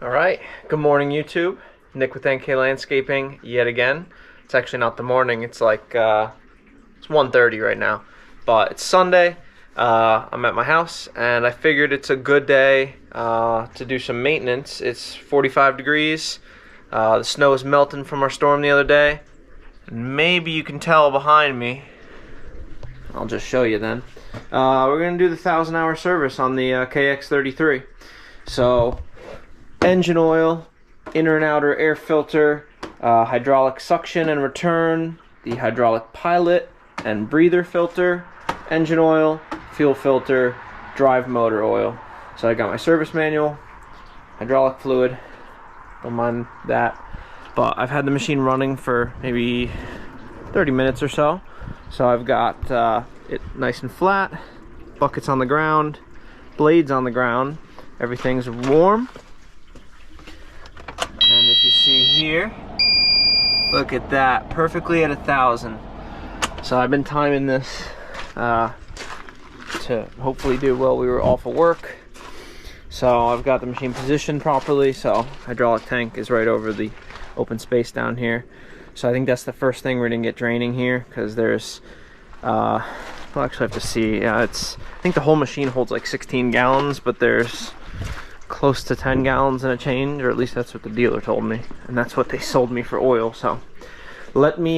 Alright, good morning YouTube. Nick with NK Landscaping yet again. It's actually not the morning, it's like, it's 1:30 right now. But it's Sunday, I'm at my house, and I figured it's a good day to do some maintenance. It's 45 degrees, the snow is melting from our storm the other day. Maybe you can tell behind me. I'll just show you then. We're going to do the 1,000-hour service on the KX33. So, engine oil, inner and outer air filter, hydraulic suction and return, the hydraulic pilot and breather filter, engine oil, fuel filter, drive motor oil. So I got my service manual, hydraulic fluid, don't mind that. But I've had the machine running for maybe 30 minutes or so. So I've got it nice and flat, buckets on the ground, blades on the ground, everything's warm. And if you see here, look at that, perfectly at 1,000. So I've been timing this to hopefully do while we were off of work. So I've got the machine positioned properly, so hydraulic tank is right over the open space down here. So I think that's the first thing we're gonna get draining here, because there's, we'll actually have to see, I think the whole machine holds like 16 gallons, but there's close to 10 gallons and a change, or at least that's what the dealer told me, and that's what they sold me for oil. So let me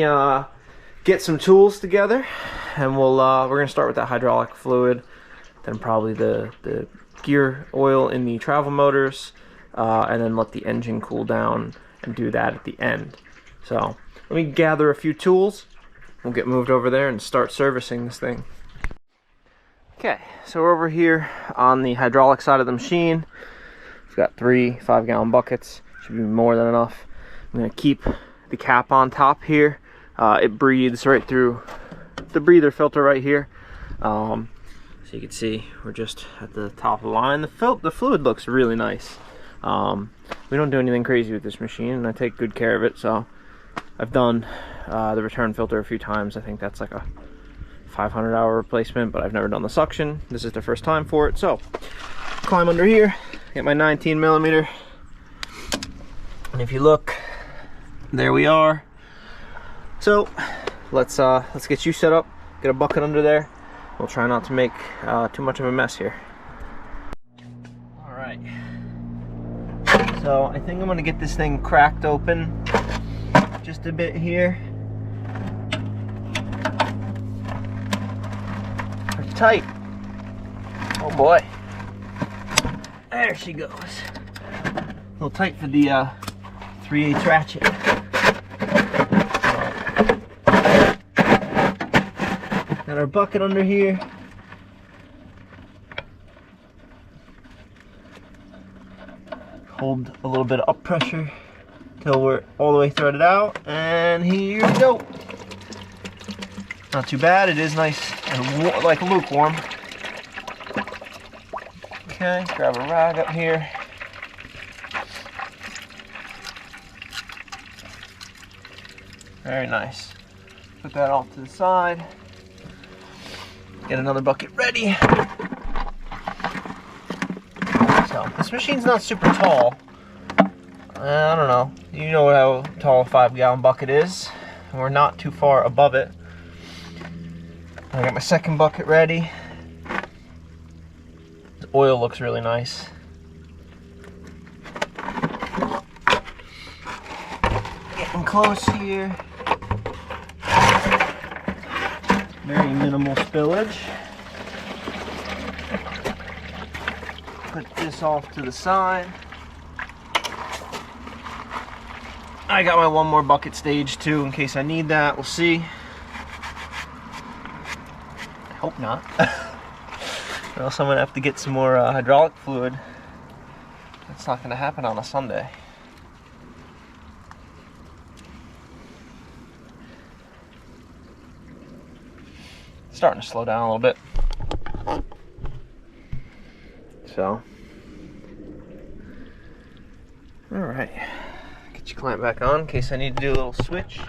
get some tools together, and we're gonna start with that hydraulic fluid, then probably the gear oil in the travel motors, and then let the engine cool down and do that at the end. So let me gather a few tools, we'll get moved over there and start servicing this thing. Okay, so we're over here on the hydraulic side of the machine. We've got 3 5-gallon buckets, should be more than enough. I'm gonna keep the cap on top here. It breathes right through the breather filter right here. So you can see we're just at the top of the line. The fluid looks really nice. We don't do anything crazy with this machine, and I take good care of it. So I've done the return filter a few times. I think that's like a 500-hour replacement, but I've never done the suction. This is the first time for it. So climb under here, get my 19mm, and if you look, there we are. So let's get you set up, get a bucket under there. We'll try not to make too much of a mess here. All right, so I think I'm gonna get this thing cracked open just a bit here. Pretty tight. Oh boy. There she goes. A little tight for the 3/8 ratchet. Got our bucket under here. Hold a little bit of up pressure till we're all the way threaded out, and here we go. Not too bad, it is nice and like lukewarm. Okay, grab a rag up here. Very nice. Put that off to the side. Get another bucket ready. So, this machine's not super tall. I don't know. You know how tall a 5-gallon bucket is. We're not too far above it. I got my second bucket ready. The oil looks really nice. Getting close here. Very minimal spillage. Put this off to the side. I got my one more bucket stage too in case I need that. We'll see. I hope not. Or else I'm gonna have to get some more hydraulic fluid. That's not gonna happen on a Sunday. Starting to slow down a little bit. So, all right, get your clamp back on in case I need to do a little switch.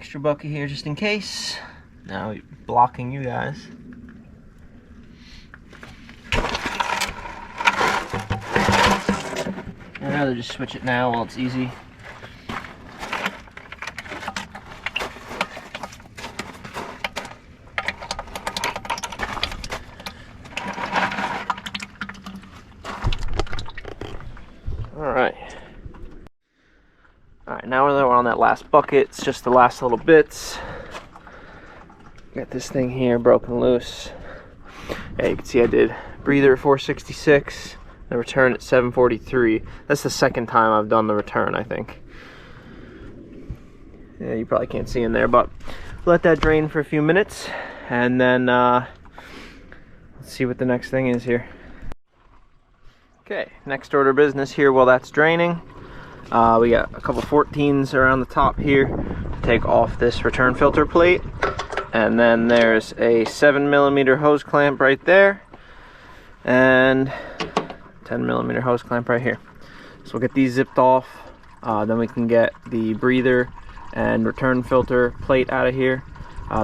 extra bucket here just in case. Now blocking you guys. I'd rather just switch it now while it's easy. Alright, now we're on that last bucket. It's just the last little bits. Got this thing here broken loose. Yeah, you can see I did breather at 466, the return at 743. That's the second time I've done the return, I think. Yeah, you probably can't see in there, but let that drain for a few minutes, and then let's see what the next thing is here. Okay, next order of business here while that's draining. We got a couple 14s around the top here to take off this return filter plate. And then there's a 7mm hose clamp right there. And 10mm hose clamp right here. So we'll get these zipped off. Then we can get the breather and return filter plate out of here.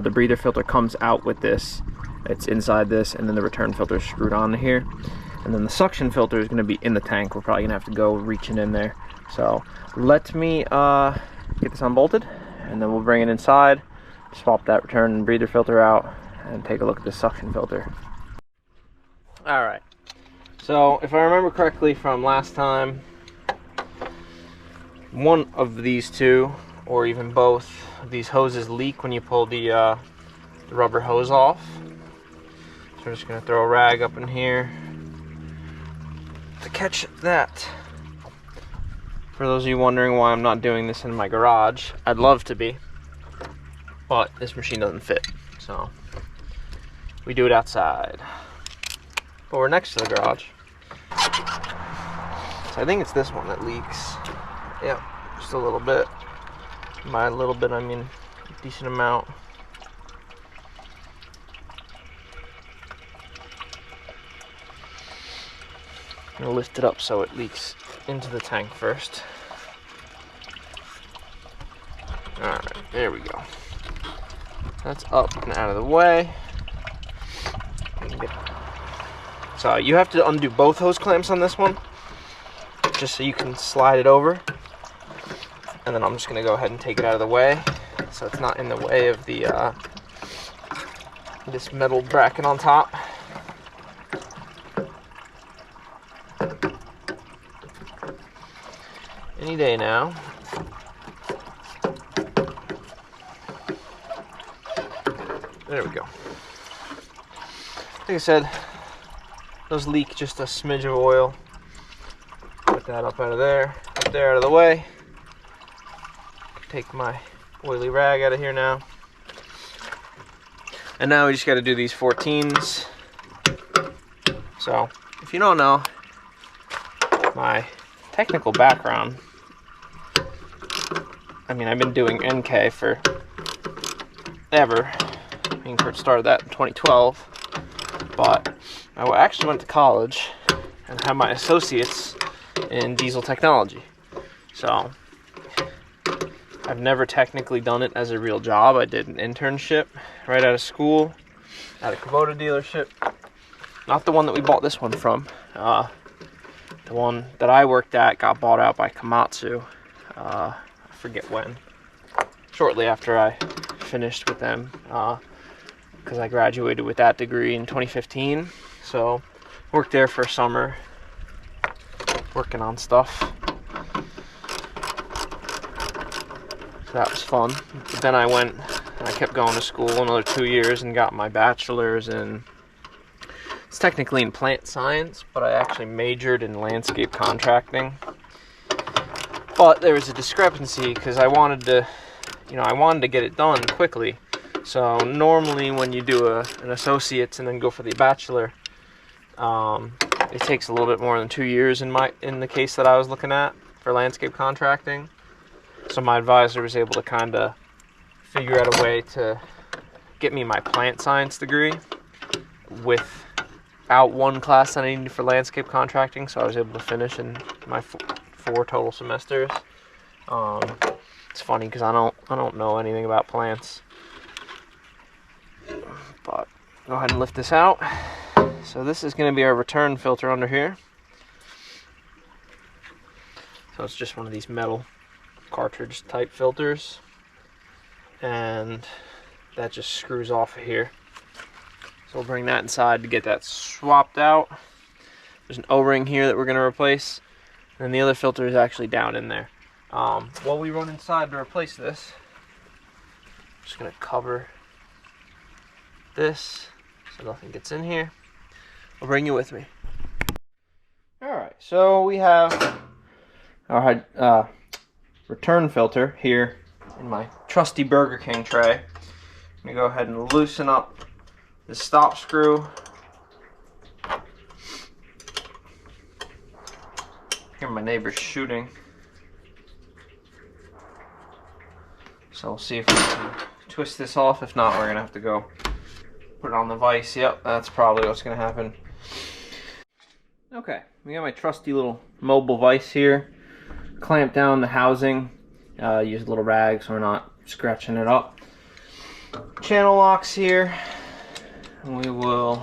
The breather filter comes out with this. It's inside this, and then the return filter is screwed onto here. And then the suction filter is going to be in the tank. We're probably going to have to go reaching in there. So let me get this unbolted, and then we'll bring it inside, swap that return and breather filter out, and take a look at the suction filter. Alright, so if I remember correctly from last time, one of these two, or even both, these hoses leak when you pull the rubber hose off. So we're just going to throw a rag up in here to catch that. For those of you wondering why I'm not doing this in my garage, I'd love to be, but this machine doesn't fit, so we do it outside. But we're next to the garage, so I think it's this one that leaks. Yep, just a little bit. By a little bit, I mean a decent amount. I'm gonna lift it up so it leaks into the tank first. Alright, there we go. That's up and out of the way. So you have to undo both hose clamps on this one, just so you can slide it over. And then I'm just gonna go ahead and take it out of the way, so it's not in the way of the this metal bracket on top. Any day now. There we go. Like I said, those leak just a smidge of oil. Put that up out of there, up there out of the way. Take my oily rag out of here now. And now we just got to do these 14s. So, if you don't know, my technical background, I mean, I've been doing NK for ever. I mean, Kurt started that in 2012, but I actually went to college and had my associates in diesel technology. So I've never technically done it as a real job. I did an internship right out of school at a Kubota dealership. Not the one that we bought this one from. The one that I worked at got bought out by Komatsu. I forget when. Shortly after I finished with them, because I graduated with that degree in 2015. So worked there for a summer, working on stuff. So that was fun. But then I went and I kept going to school another 2 years and got my bachelor's in, it's technically in plant science, but I actually majored in landscape contracting. But there was a discrepancy because I wanted to, I wanted to get it done quickly. So normally when you do an associate's and then go for the bachelor, it takes a little bit more than 2 years in the case that I was looking at for landscape contracting. So my advisor was able to kind of figure out a way to get me my plant science degree without one class that I needed for landscape contracting. So I was able to finish in my 4 total semesters. It's funny because I don't know anything about plants. But go ahead and lift this out. So this is going to be our return filter under here. So it's just one of these metal cartridge type filters, and that just screws off of here. So we'll bring that inside to get that swapped out. There's an O-ring here that we're going to replace, and then the other filter is actually down in there. While we run inside to replace this, I'm just going to cover this so nothing gets in here. I'll bring you with me. Alright, so we have our return filter here in my trusty Burger King tray. I'm going to go ahead and loosen up the stop screw. Here my neighbor's shooting. So we'll see if we can twist this off. If not, we're going to have to go put it on the vise. Yep, that's probably what's going to happen. Okay, we got my trusty little mobile vise here. Clamp down the housing. Use a little rag so we're not scratching it up. Channel locks here. We will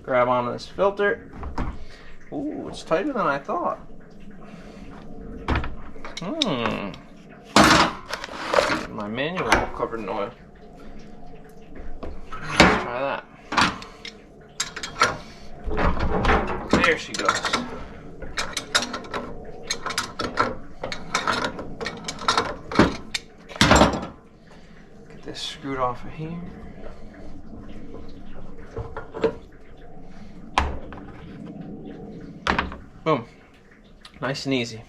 grab onto this filter. Ooh, it's tighter than I thought. My manual covered in oil. Let's try that. There she goes. Get this screwed off of here. Boom. Nice and easy.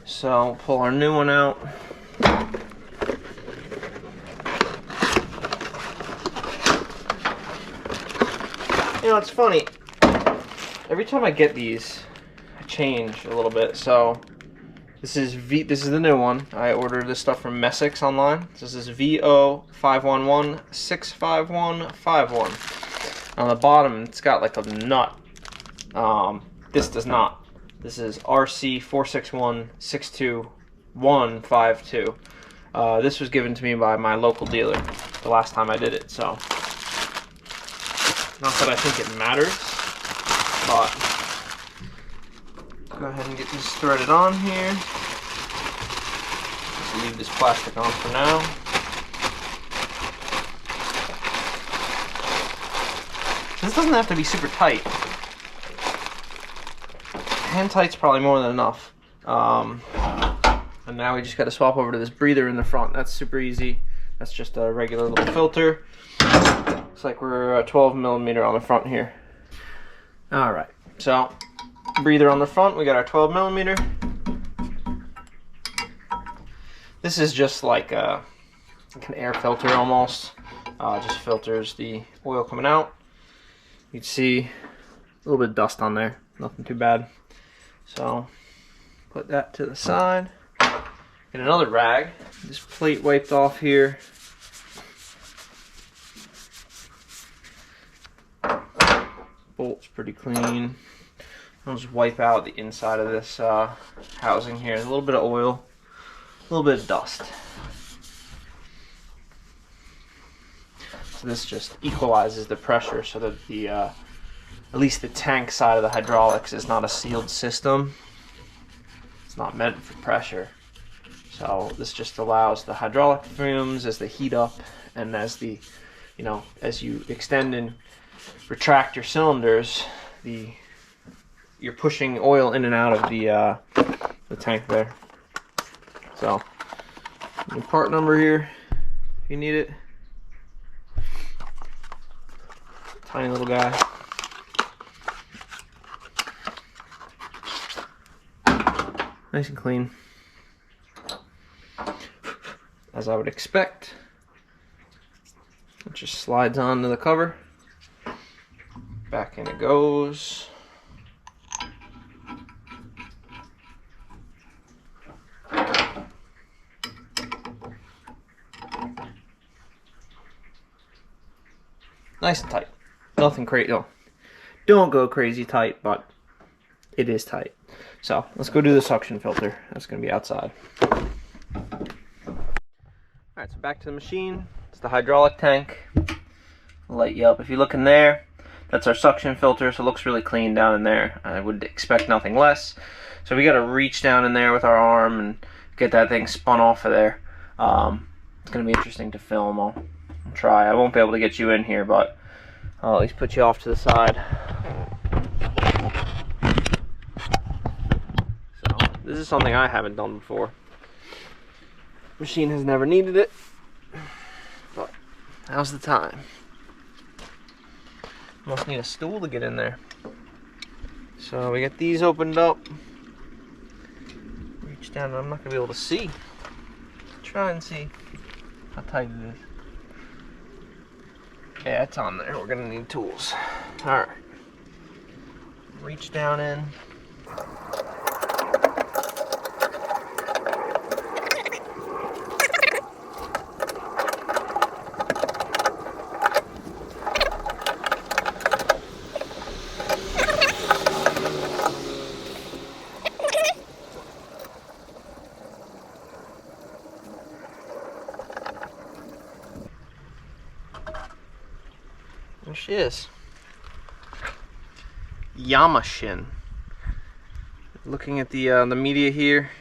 So pull our new one out. You know, it's funny. Every time I get these, I change a little bit. So this is the new one. I ordered this stuff from Messick's online. This is VO511-65151. On the bottom, it's got like a nut. This does not. This is RC46162152. This was given to me by my local dealer the last time I did it, so not that I think it matters, but go ahead and get this threaded on here. Just leave this plastic on for now. This doesn't have to be super tight. Hand tight's probably more than enough. And now we just got to swap over to this breather in the front. That's super easy. That's just a regular little filter. Looks like we're 12 millimeter on the front here. All right, so breather on the front. We got our 12 millimeter. This is just like an air filter almost. Just filters the oil coming out. You'd see a little bit of dust on there. Nothing too bad. So put that to the side. Get another rag. This plate wiped off here. Bolt's pretty clean. I'll just wipe out the inside of this housing here. There's a little bit of oil, a little bit of dust. So this just equalizes the pressure so that the at least the tank side of the hydraulics is not a sealed system. It's not meant for pressure. So this just allows the hydraulic fumes, as they heat up and as the, as you extend and retract your cylinders, you're pushing oil in and out of the tank there. So new part number here if you need it. Tiny little guy. Nice and clean, as I would expect. It just slides onto the cover. Back in it goes. Nice and tight. Nothing crazy. Don't go crazy tight, but it is tight. So let's go do the suction filter. That's going to be outside. Alright, so back to the machine. It's the hydraulic tank. I'll light you up. If you look in there, that's our suction filter, so it looks really clean down in there. I would expect nothing less. So we gotta reach down in there with our arm and get that thing spun off of there. It's gonna be interesting to film. I'll try. I won't be able to get you in here, but I'll at least put you off to the side. So this is something I haven't done before. Machine has never needed it, but now's the time. Must need a stool to get in there. So we get these opened up. Reach down, I'm not gonna be able to see. Try and see how tight it is. Yeah, it's on there. We're gonna need tools. Alright. Reach down in. There she is. Yamashin. Looking at the media here,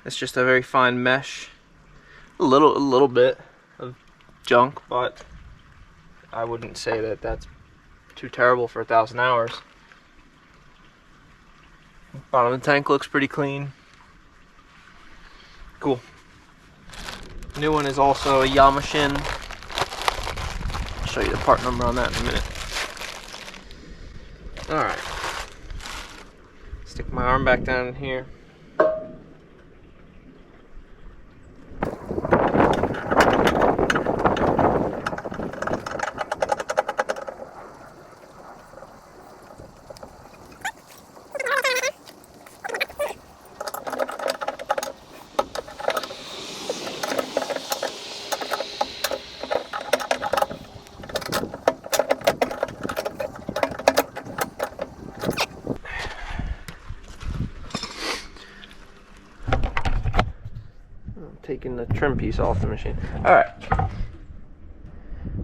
it's just a very fine mesh. A little bit of junk, but I wouldn't say that that's too terrible for 1,000 hours. Bottom of the tank looks pretty clean. Cool. New one is also a Yamashin. Show you the part number on that in a minute. Alright. Stick my arm back down in here. Taking the trim piece off the machine. Alright.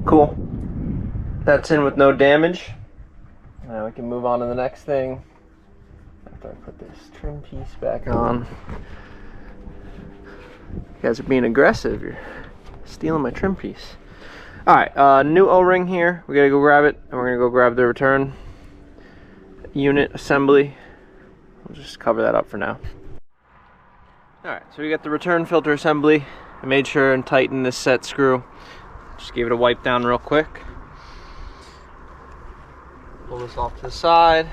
Cool. That's in with no damage. Now we can move on to the next thing. After I put this trim piece back on. You guys are being aggressive. You're stealing my trim piece. Alright, new O-ring here. We gotta go grab it, and we're gonna go grab the return unit assembly. We'll just cover that up for now. Alright, so we got the return filter assembly. I made sure and tighten this set screw. Just gave it a wipe down real quick. Pull this off to the side.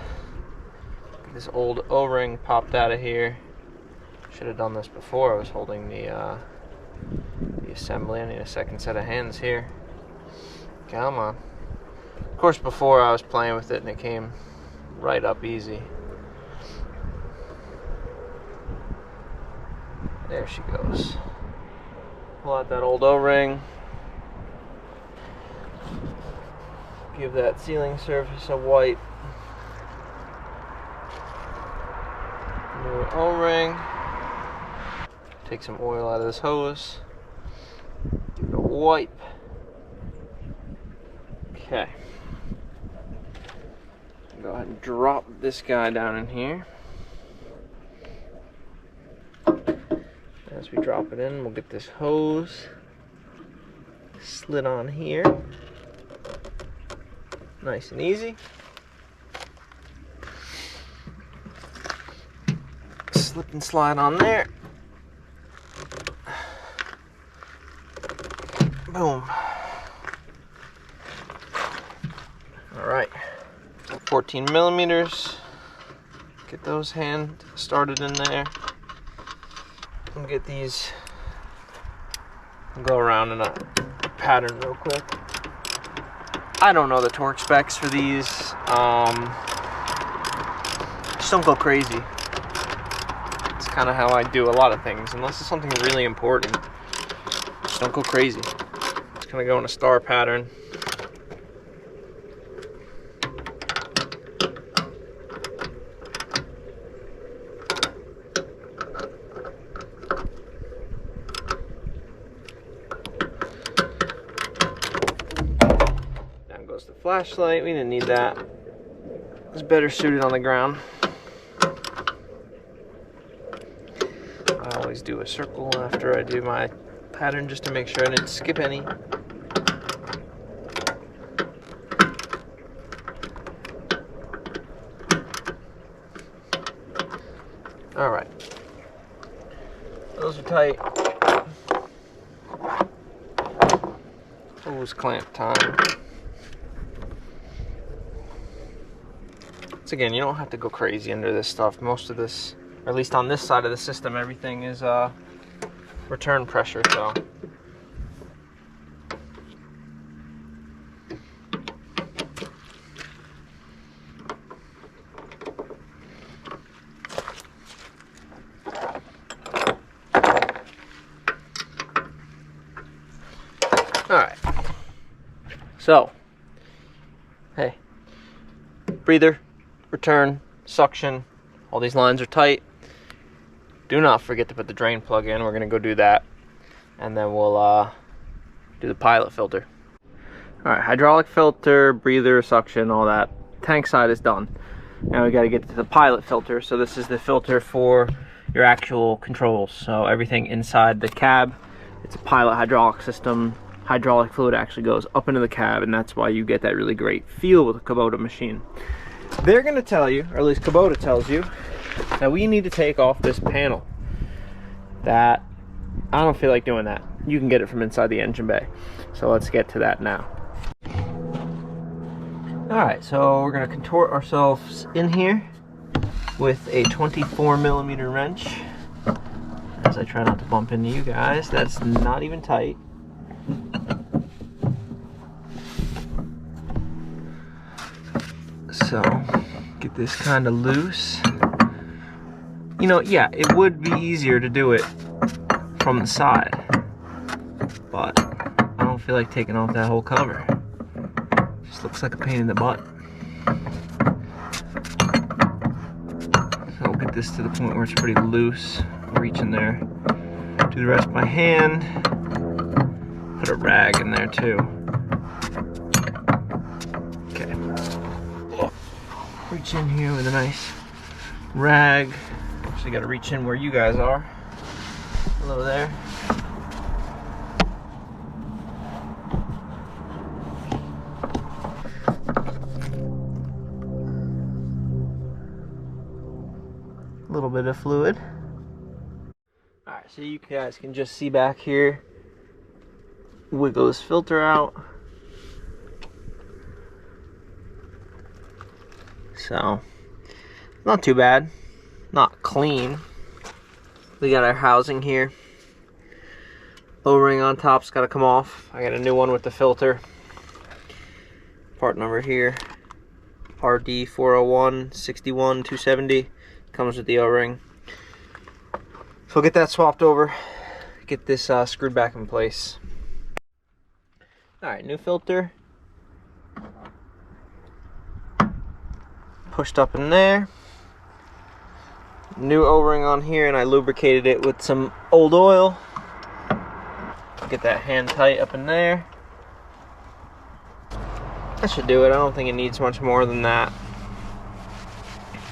This old O-ring popped out of here. Should have done this before I was holding the assembly. I need a second set of hands here. Come on. Of course, before I was playing with it and it came right up easy. There she goes. Pull out that old O-ring. Give that sealing surface a wipe. New O-ring. Take some oil out of this hose. Give it a wipe. Okay. Go ahead and drop this guy down in here. As we drop it in, we'll get this hose slid on here. Nice and easy. Slip and slide on there. Boom. All right. 14 millimeters. Get those hand started in there. We'll get these, we'll go around in a pattern real quick. I don't know the torque specs for these. Just don't go crazy. It's kind of how I do a lot of things. Unless it's something really important, just don't go crazy. It's gonna go in a star pattern. goes the flashlight. We didn't need that. It's better suited on the ground. I always do a circle after I do my pattern just to make sure I didn't skip any. Alright. Those are tight. Hose clamp time. Once again, you don't have to go crazy under this stuff. Most of this, or at least on this side of the system, everything is return pressure, so. Alright, so, hey, breather, return, suction, all these lines are tight. Do not forget to put the drain plug in. We're going to go do that, and then we'll do the pilot filter. Alright, hydraulic filter, breather, suction, all that. Tank side is done. Now we got to get to the pilot filter. So this is the filter for your actual controls. So everything inside the cab, it's a pilot hydraulic system. Hydraulic fluid actually goes up into the cab, and that's why you get that really great feel with a Kubota machine. They're going to tell you, or at least Kubota tells you, that we need to take off this panel. That, I don't feel like doing that. You can get it from inside the engine bay. So let's get to that now. Alright, so we're going to contort ourselves in here with a 24mm wrench. As I try not to bump into you guys, that's not even tight. So, get this kind of loose. You know, yeah, it would be easier to do it from the side, but I don't feel like taking off that whole cover. Just looks like a pain in the butt. So I'll get this to the point where it's pretty loose. Reach in there. Do the rest by hand. Put a rag in there too. Okay. Reach in here with a nice rag. Actually, got to reach in where you guys are. A little there. A little bit of fluid. Alright, so you guys can just see back here. Wiggle this filter out. So, not too bad. Not clean. We got our housing here. O-ring on top's got to come off. I got a new one with the filter. Part number here. RD401 61 270. Comes with the O-ring. So we'll get that swapped over. Get this screwed back in place. Alright, new filter. Pushed up in there. New O-ring on here, and I lubricated it with some old oil. Get that hand tight up in there. That should do it. I don't think it needs much more than that.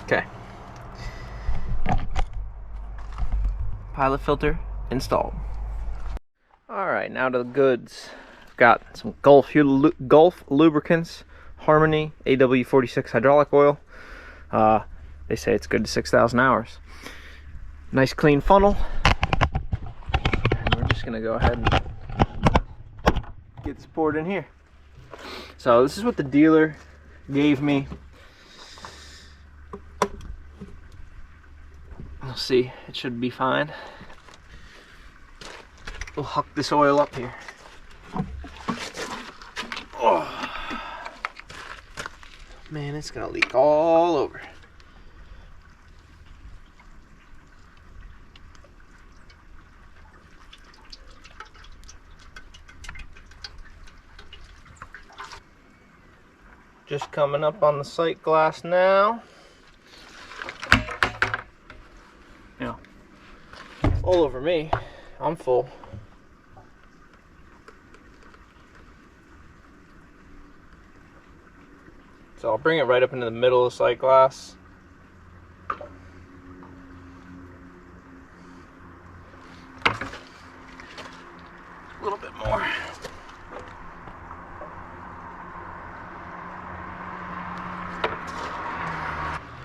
Okay. Pilot filter installed. Alright, now to the goods. I've got some Gulf lubricants, Harmony AW46 hydraulic oil. They say it's good to 6,000 hours. Nice clean funnel. And we're just gonna go ahead and get this poured in here. So this is what the dealer gave me. We'll see, it should be fine. We'll huck this oil up here. Oh. Man, it's gonna leak all over. Just coming up on the sight glass now. Yeah, all over me. I'm full. So I'll bring it right up into the middle of the sight glass. A little bit more.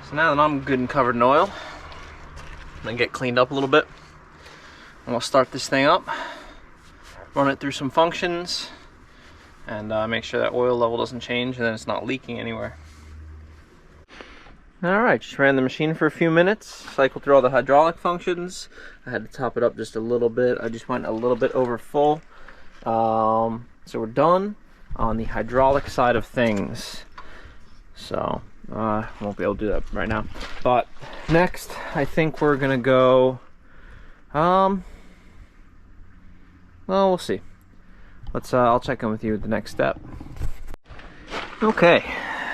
So now that I'm good and covered in oil, then get cleaned up a little bit, and we'll start this thing up, run it through some functions, and make sure that oil level doesn't change and then it's not leaking anywhere. Alright, just ran the machine for a few minutes, cycled through all the hydraulic functions. I had to top it up just a little bit. I just went a little bit over full. So we're done on the hydraulic side of things. So I won't be able to do that right now. But next, I think we're gonna go, well, we'll see. I'll check in with you at the next step. Okay,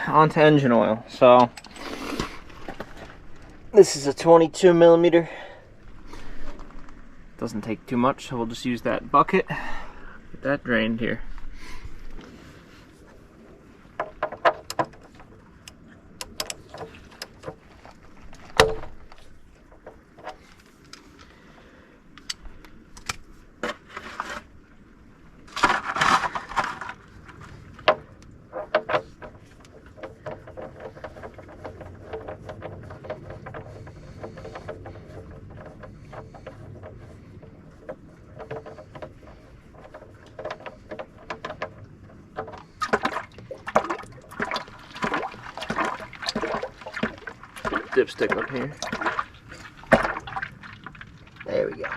on to engine oil. So this is a 22 millimeter. Doesn't take too much, so we'll just use that bucket. Get that drained here. Dipstick up here. There we go.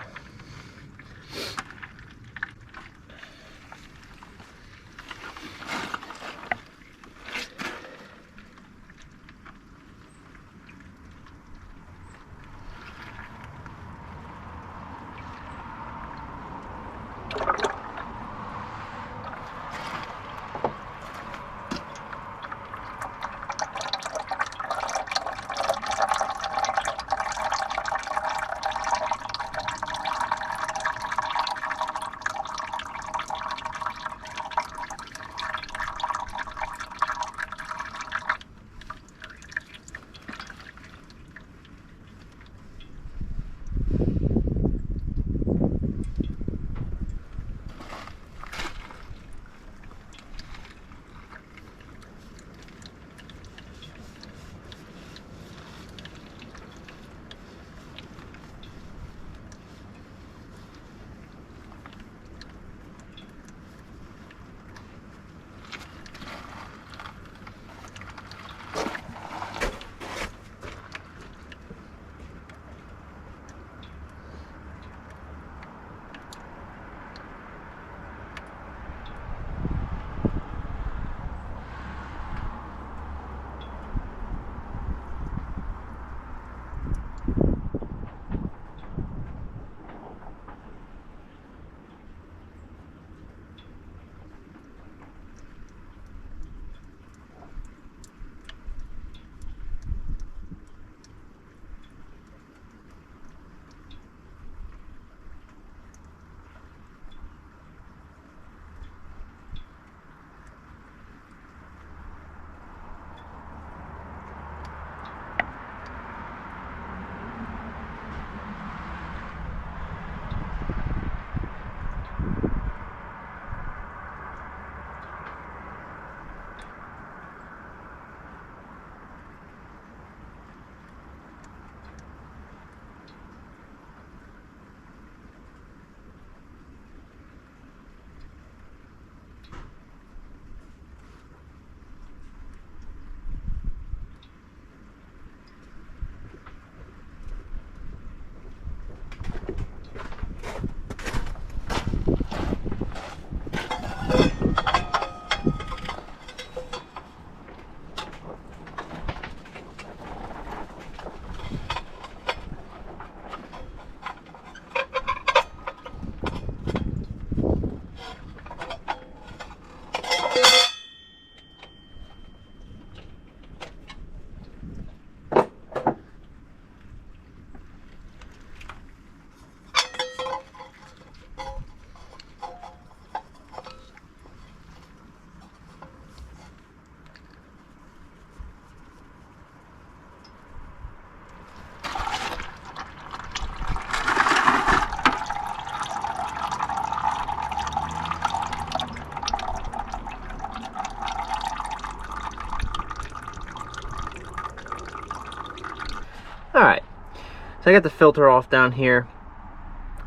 So I got the filter off down here.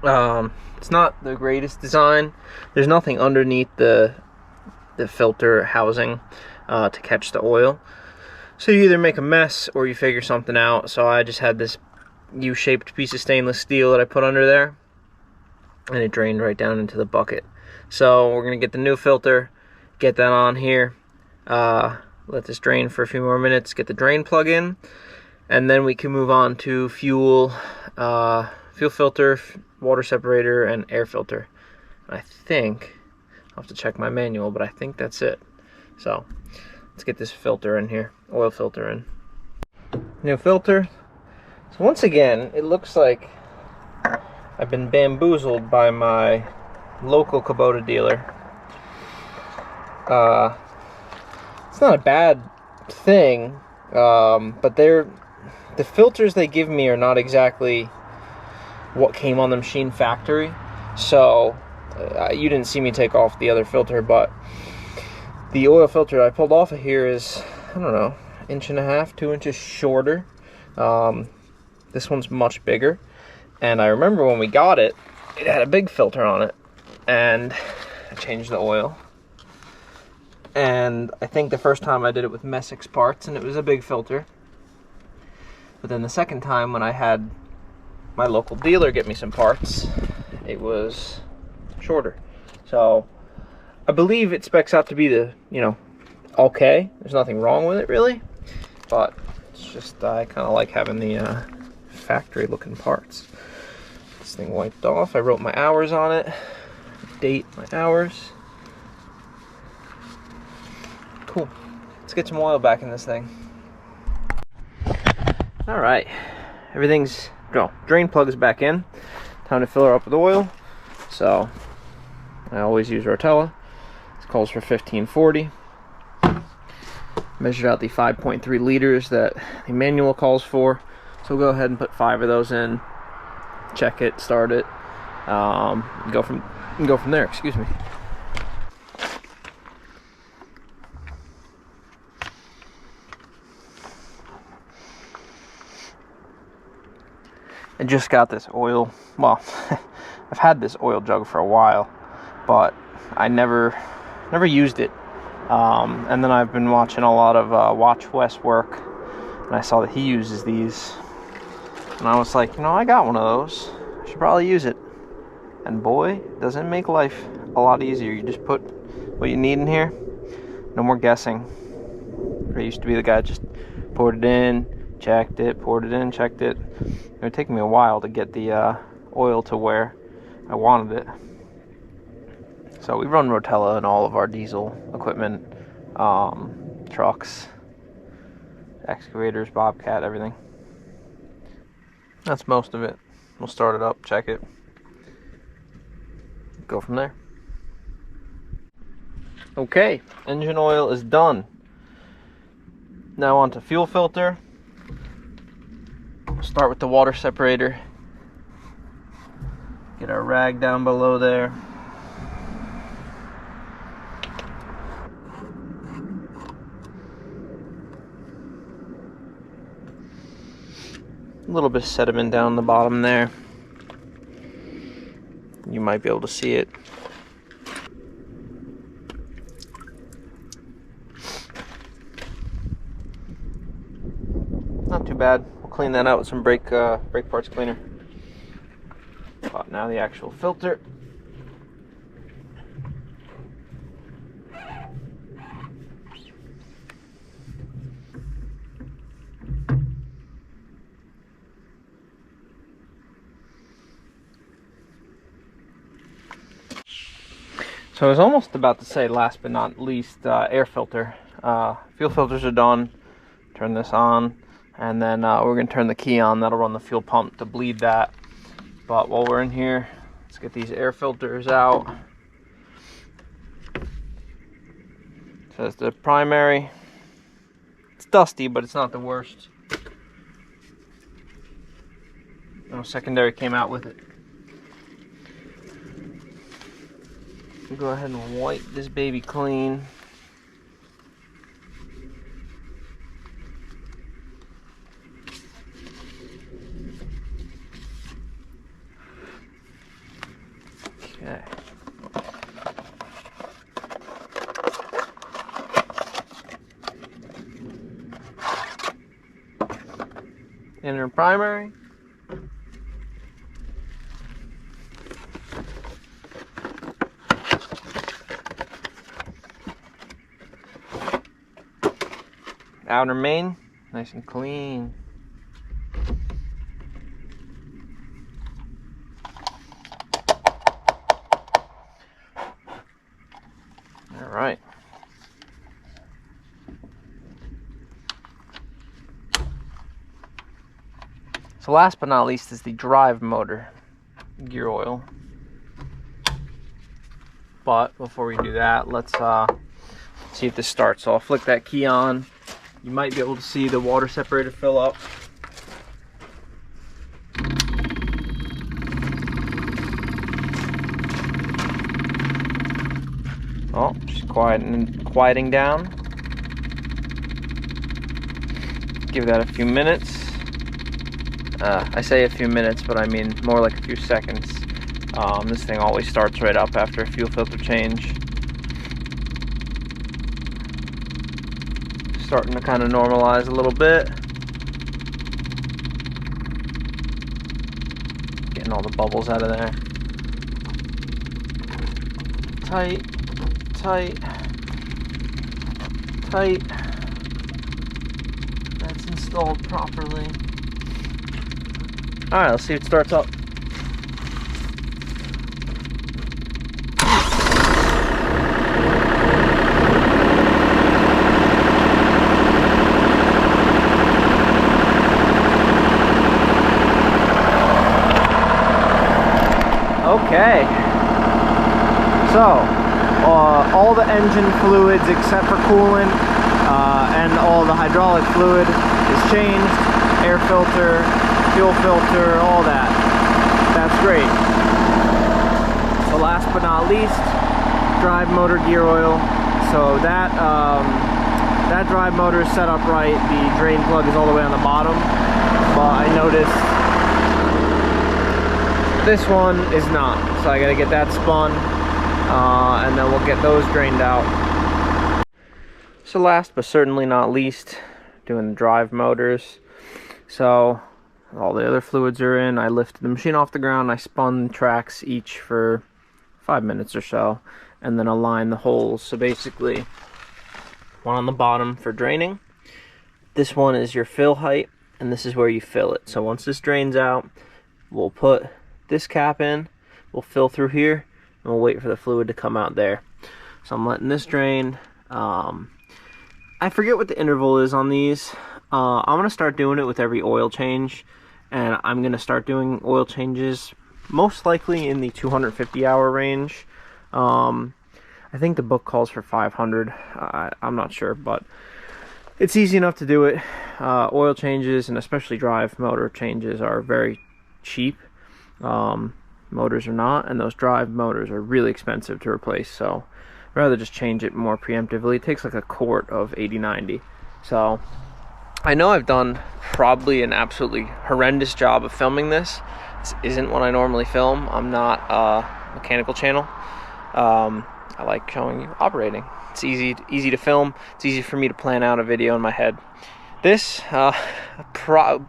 It's not the greatest design. There's nothing underneath the filter housing to catch the oil. So you either make a mess or you figure something out. So I just had this U-shaped piece of stainless steel that I put under there, and it drained right down into the bucket. So we're gonna get the new filter, get that on here, let this drain for a few more minutes, get the drain plug in, and then we can move on to fuel filter, water separator, and air filter. I think I'll have to check my manual, but I think that's it. So let's get this filter in here, oil filter in. New filter. So once again, it looks like I've been bamboozled by my local Kubota dealer. It's not a bad thing, but the filters they give me are not exactly what came on the machine factory. So you didn't see me take off the other filter, but the oil filter I pulled off of here is, I don't know, 1.5 to 2 inches shorter. This one's much bigger, and I remember when we got it, it had a big filter on it, and I changed the oil. And I think the first time I did it with Messick's parts, and it was a big filter. But then the second time, when I had my local dealer get me some parts, it was shorter. So I believe it specs out to be the, okay. There's nothing wrong with it really, but it's just I kind of like having the factory looking parts. This thing wiped off. I wrote my hours on it. Date my hours. Cool. Let's get some oil back in this thing. All right, everything's drain plug is back in. Time to fill her up with oil. So I always use Rotella. This calls for 1540. Measured out the 5.3 liters that the manual calls for. So we'll go ahead and put 5 of those in. Check it, start it, go from there. Excuse me. I just got this oil. Well, I've had this oil jug for a while, but I never used it. And then I've been watching a lot of Watch West work, and I saw that he uses these, and I was like, I got one of those. I should probably use it. And boy, does it make life a lot easier. You just put what you need in here. No more guessing. I used to be the guy that just poured it in, checked it, poured it in, checked it. It would take me a while to get the oil to where I wanted it. So we run Rotella in all of our diesel equipment, trucks, excavators, Bobcat, everything. That's most of it. We'll start it up, check it, go from there. Okay, engine oil is done. Now on to fuel filter. We'll start with the water separator. Get our rag down below there. A little bit of sediment down the bottom there. You might be able to see it. Not too bad. We'll clean that out with some brake parts cleaner. But now the actual filter. So I was almost about to say, last but not least, air filter. Fuel filters are done. Turn this on, and then we're going to turn the key on. That'll run the fuel pump to bleed that. But while we're in here, let's get these air filters out. So it's the primary. It's dusty, but it's not the worst. No, secondary came out with it. We'll go ahead and wipe this baby clean. inner primary. Outer main, nice and clean. All right. So last but not least is the drive motor gear oil. But before we do that, let's see if this starts. So I'll flick that key on. You might be able to see the water separator fill up. Oh, just quieting down. Give that a few minutes. I say a few minutes, but I mean more like a few seconds. This thing always starts right up after a fuel filter change. Starting to kind of normalize a little bit. Getting all the bubbles out of there. Tight, tight, tight. That's installed properly. Alright, let's see if it starts up. Okay, so all the engine fluids except for coolant and all the hydraulic fluid is changed. Air filter, fuel filter, all that. That's great. So last but not least, drive motor gear oil. So that that drive motor is set up right. The drain plug is all the way on the bottom, but I noticed this one is not, so I gotta get that spun, and then we'll get those drained out. So last but certainly not least, doing the drive motors. So all the other fluids are in. I lifted the machine off the ground, I spun tracks each for 5 minutes or so, and then align the holes. So basically, one on the bottom for draining. This one is your fill height, and this is where you fill it. So once this drains out, we'll put this cap in, we'll fill through here, and we'll wait for the fluid to come out there. So I'm letting this drain. I forget what the interval is on these. I'm gonna start doing it with every oil change, and I'm gonna start doing oil changes most likely in the 250 hour range. I think the book calls for 500. I'm not sure, but it's easy enough to do it. Oil changes, and especially drive motor changes, are very cheap. Motors are not, and those drive motors are really expensive to replace, so I'd rather just change it more preemptively. It takes like a quart of 80-90. So I know I've done probably an absolutely horrendous job of filming this. This isn't what I normally film. I'm not a mechanical channel. I like showing you operating. It's easy to film. It's easy for me to plan out a video in my head. This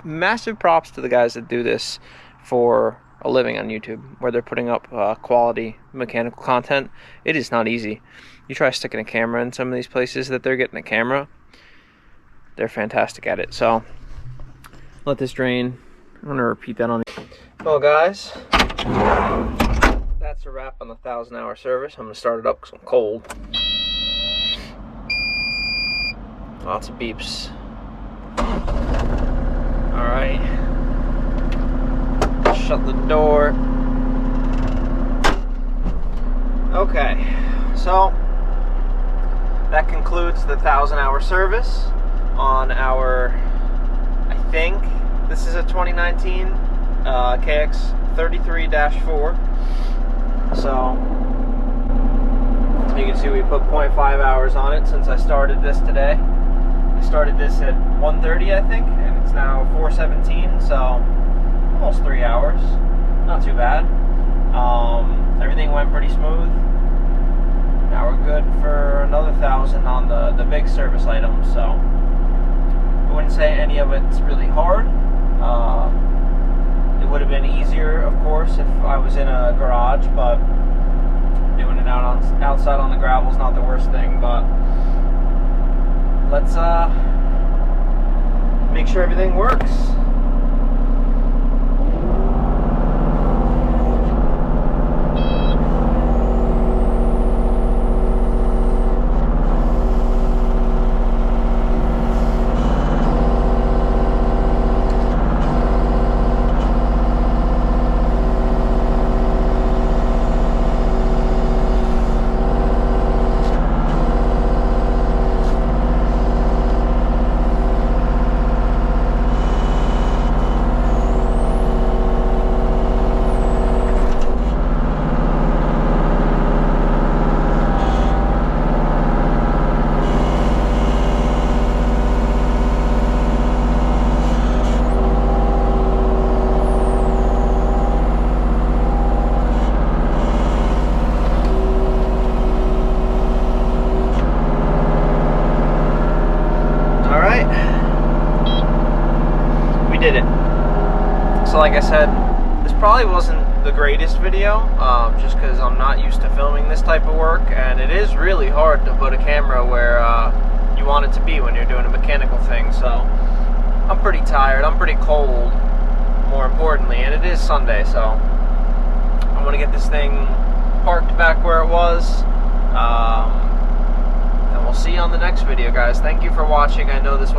massive props to the guys that do this for a living on YouTube, where they're putting up quality mechanical content. It is not easy. You try sticking a camera in some of these places that they're getting a camera, they're fantastic at it. So let this drain. I'm gonna repeat that on the... Well guys, that's a wrap on the 1,000-hour service. I'm gonna start it up because I'm cold. Lots of beeps. All right. Shut the door. Okay, so that concludes the 1,000-hour service on our, I think this is a 2019 KX033-4. So you can see we put 0.5 hours on it since I started this today. I started this at 1:30, I think, and it's now 4:17, so almost 3 hours. Not too bad. Everything went pretty smooth. Now we're good for another 1,000 on the big service items. So I wouldn't say any of it's really hard. It would have been easier, of course, if I was in a garage, but doing it outside on the gravel is not the worst thing. But let's make sure everything works. Did it. So like I said, this probably wasn't the greatest video, just because I'm not used to filming this type of work, and it is really hard to put a camera where you want it to be when you're doing a mechanical thing. So I'm pretty tired, I'm pretty cold, more importantly, and it is Sunday, so I want to get this thing parked back where it was, and we'll see you on the next video, guys. Thank you for watching. I know this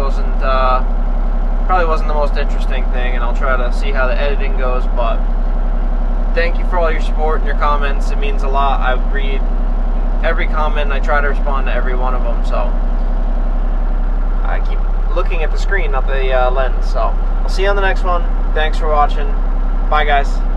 probably wasn't the most interesting thing, and I'll try to see how the editing goes, but thank you for all your support and your comments. It means a lot. I read every comment and I try to respond to every one of them, so I keep looking at the screen, not the lens. So I'll see you on the next one. Thanks for watching. Bye, guys.